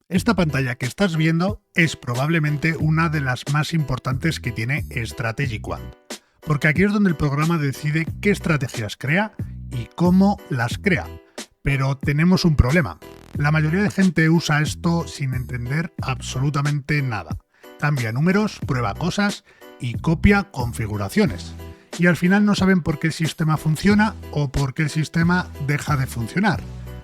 Esta pantalla que estás viendo es probablemente una de las más importantes que tiene Strategy Quant, porque aquí es donde el programa decide qué estrategias crea y cómo las crea. Pero tenemos un problema. La mayoría de gente usa esto sin entender absolutamente nada. Cambia números, prueba cosas y copia configuraciones. Y al final no saben por qué el sistema funciona o por qué el sistema deja de funcionar.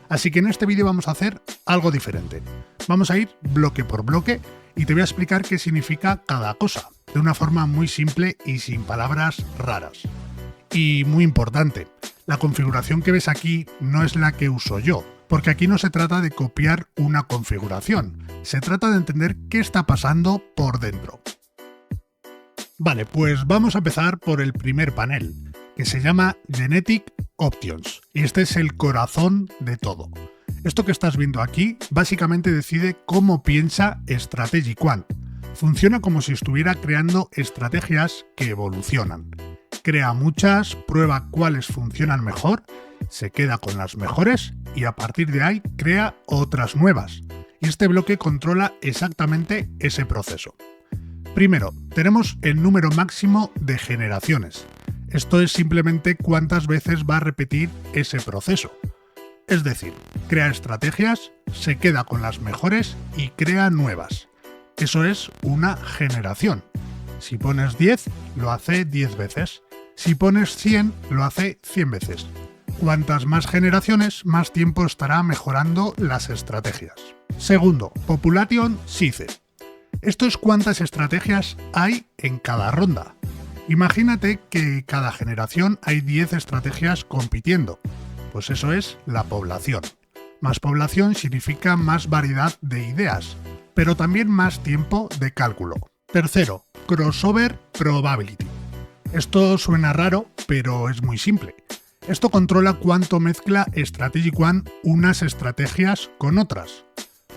Así que en este vídeo vamos a hacer algo diferente. Vamos a ir bloque por bloque y te voy a explicar qué significa cada cosa, de una forma muy simple y sin palabras raras. Y muy importante, la configuración que ves aquí no es la que uso yo, porque aquí no se trata de copiar una configuración, se trata de entender qué está pasando por dentro. Vale, pues vamos a empezar por el primer panel, que se llama Genetic Options, y este es el corazón de todo. Esto que estás viendo aquí básicamente decide cómo piensa Strategy Quant. Funciona como si estuviera creando estrategias que evolucionan. Crea muchas, prueba cuáles funcionan mejor, se queda con las mejores y a partir de ahí crea otras nuevas. Y este bloque controla exactamente ese proceso. Primero, tenemos el número máximo de generaciones. Esto es simplemente cuántas veces va a repetir ese proceso. Es decir, crea estrategias, se queda con las mejores y crea nuevas. Eso es una generación. Si pones 10, lo hace 10 veces. Si pones 100, lo hace 100 veces. Cuantas más generaciones, más tiempo estará mejorando las estrategias. Segundo, Population Size. Esto es cuántas estrategias hay en cada ronda. Imagínate que cada generación hay 10 estrategias compitiendo. Pues eso es la población. Más población significa más variedad de ideas, pero también más tiempo de cálculo. Tercero, Crossover Probability. Esto suena raro, pero es muy simple. Esto controla cuánto mezcla Strategy Quant unas estrategias con otras.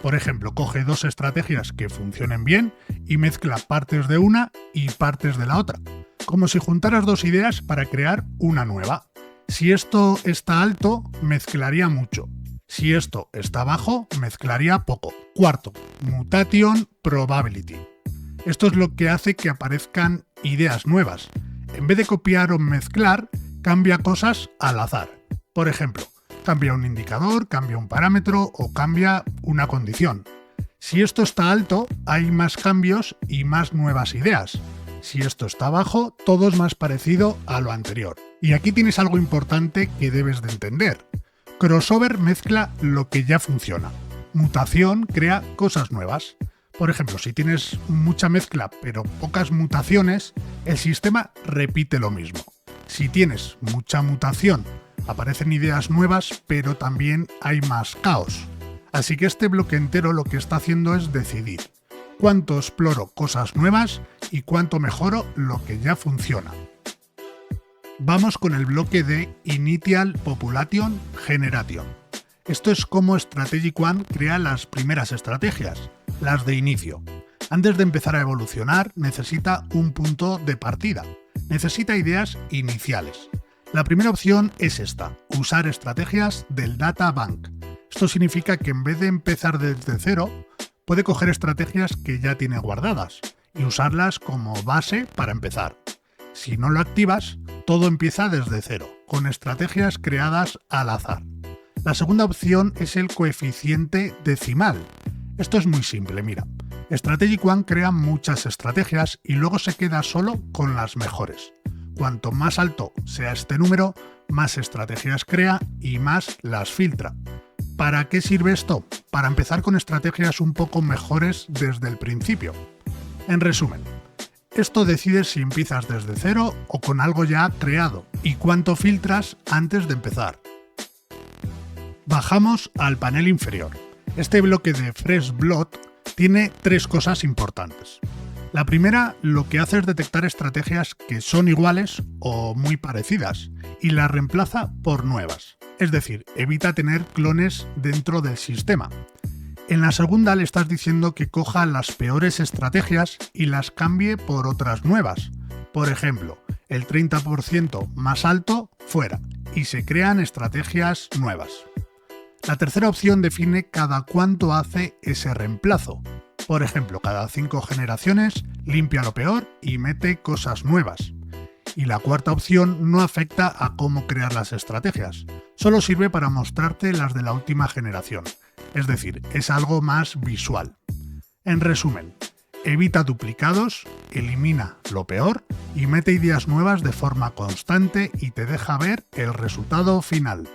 Por ejemplo, coge dos estrategias que funcionen bien y mezcla partes de una y partes de la otra. Como si juntaras dos ideas para crear una nueva. Si esto está alto, mezclaría mucho. Si esto está bajo, mezclaría poco. Cuarto, Mutation Probability. Esto es lo que hace que aparezcan ideas nuevas. En vez de copiar o mezclar, cambia cosas al azar. Por ejemplo, cambia un indicador, cambia un parámetro o cambia una condición. Si esto está alto, hay más cambios y más nuevas ideas. Si esto está bajo, todo es más parecido a lo anterior. Y aquí tienes algo importante que debes de entender. Crossover mezcla lo que ya funciona. Mutación crea cosas nuevas. Por ejemplo, si tienes mucha mezcla pero pocas mutaciones, el sistema repite lo mismo. Si tienes mucha mutación, aparecen ideas nuevas, pero también hay más caos. Así que este bloque entero lo que está haciendo es decidir cuánto exploro cosas nuevas y cuánto mejoro lo que ya funciona. Vamos con el bloque de Initial Population Generation. Esto es cómo Strategy Quant crea las primeras estrategias, las de inicio. Antes de empezar a evolucionar, necesita un punto de partida. Necesita ideas iniciales. La primera opción es esta, usar estrategias del Data Bank. Esto significa que en vez de empezar desde cero, puede coger estrategias que ya tiene guardadas y usarlas como base para empezar. Si no lo activas, todo empieza desde cero, con estrategias creadas al azar. La segunda opción es el coeficiente decimal. Esto es muy simple, mira. Strategy Quant crea muchas estrategias y luego se queda solo con las mejores. Cuanto más alto sea este número, más estrategias crea y más las filtra. ¿Para qué sirve esto? Para empezar con estrategias un poco mejores desde el principio. En resumen, esto decide si empiezas desde cero o con algo ya creado y cuánto filtras antes de empezar. Bajamos al panel inferior. Este bloque de Fresh Blood tiene tres cosas importantes. La primera, lo que hace es detectar estrategias que son iguales o muy parecidas y las reemplaza por nuevas. Es decir, evita tener clones dentro del sistema. En la segunda le estás diciendo que coja las peores estrategias y las cambie por otras nuevas. Por ejemplo, el 30% más alto fuera y se crean estrategias nuevas. La tercera opción define cada cuánto hace ese reemplazo. Por ejemplo, cada 5 generaciones limpia lo peor y mete cosas nuevas. Y la cuarta opción no afecta a cómo crear las estrategias, solo sirve para mostrarte las de la última generación, es decir, es algo más visual. En resumen, evita duplicados, elimina lo peor y mete ideas nuevas de forma constante y te deja ver el resultado final.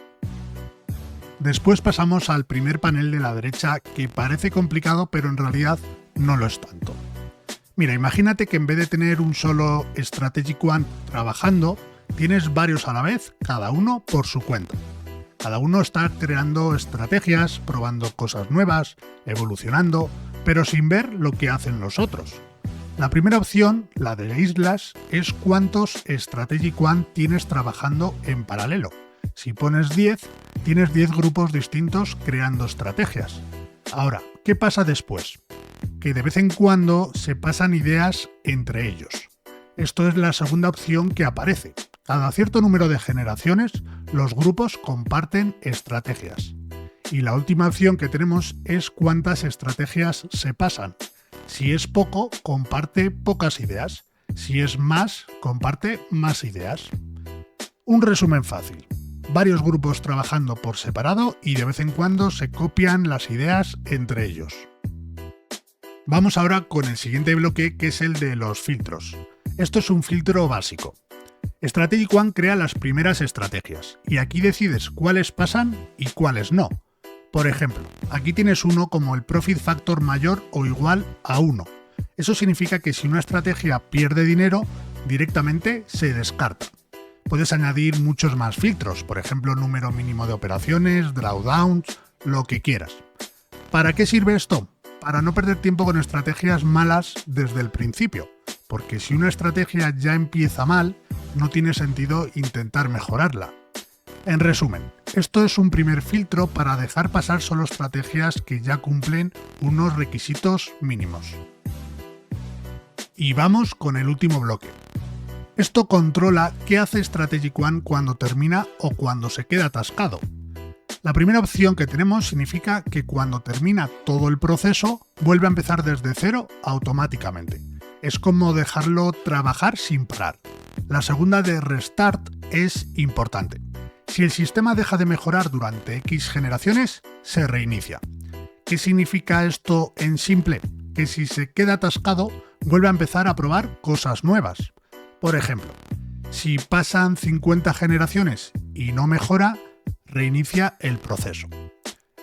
Después pasamos al primer panel de la derecha, que parece complicado pero en realidad no lo es tanto. Mira, imagínate que en vez de tener un solo Strategic One trabajando, tienes varios a la vez, cada uno por su cuenta. Cada uno está creando estrategias, probando cosas nuevas, evolucionando, pero sin ver lo que hacen los otros. La primera opción, la de islas, es cuántos Strategic One tienes trabajando en paralelo. Si pones 10, tienes 10 grupos distintos creando estrategias. Ahora, ¿qué pasa después? Que de vez en cuando se pasan ideas entre ellos. Esto es la segunda opción que aparece. Cada cierto número de generaciones, los grupos comparten estrategias. Y la última opción que tenemos es cuántas estrategias se pasan. Si es poco, comparte pocas ideas. Si es más, comparte más ideas. Un resumen fácil. Varios grupos trabajando por separado y de vez en cuando se copian las ideas entre ellos. Vamos ahora con el siguiente bloque, que es el de los filtros. Esto es un filtro básico. Strategic One crea las primeras estrategias y aquí decides cuáles pasan y cuáles no. Por ejemplo, aquí tienes uno como el Profit Factor mayor o igual a 1. Eso significa que si una estrategia pierde dinero, directamente se descarta. Puedes añadir muchos más filtros, por ejemplo, número mínimo de operaciones, drawdowns, lo que quieras. ¿Para qué sirve esto? Para no perder tiempo con estrategias malas desde el principio, porque si una estrategia ya empieza mal, no tiene sentido intentar mejorarla. En resumen, esto es un primer filtro para dejar pasar solo estrategias que ya cumplen unos requisitos mínimos. Y vamos con el último bloque. Esto controla qué hace Strategic One cuando termina o cuando se queda atascado. La primera opción que tenemos significa que cuando termina todo el proceso, vuelve a empezar desde cero automáticamente. Es como dejarlo trabajar sin parar. La segunda, de Restart, es importante. Si el sistema deja de mejorar durante X generaciones, se reinicia. ¿Qué significa esto en simple? Que si se queda atascado, vuelve a empezar a probar cosas nuevas. Por ejemplo, si pasan 50 generaciones y no mejora, reinicia el proceso.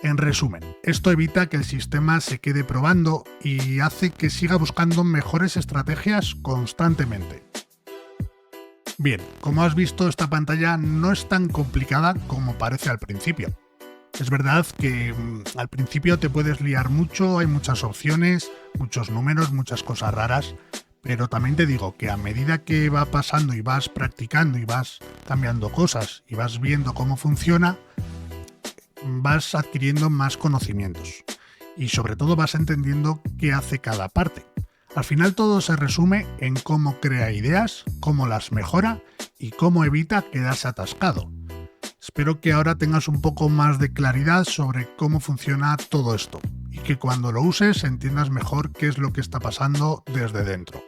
En resumen, esto evita que el sistema se quede probando y hace que siga buscando mejores estrategias constantemente. Bien, como has visto, esta pantalla no es tan complicada como parece al principio. Es verdad que al principio te puedes liar mucho, hay muchas opciones, muchos números, muchas cosas raras, pero también te digo que a medida que va pasando y vas practicando y vas cambiando cosas y vas viendo cómo funciona, vas adquiriendo más conocimientos y sobre todo vas entendiendo qué hace cada parte. Al final todo se resume en cómo crea ideas, cómo las mejora y cómo evita quedarse atascado. Espero que ahora tengas un poco más de claridad sobre cómo funciona todo esto y que cuando lo uses entiendas mejor qué es lo que está pasando desde dentro.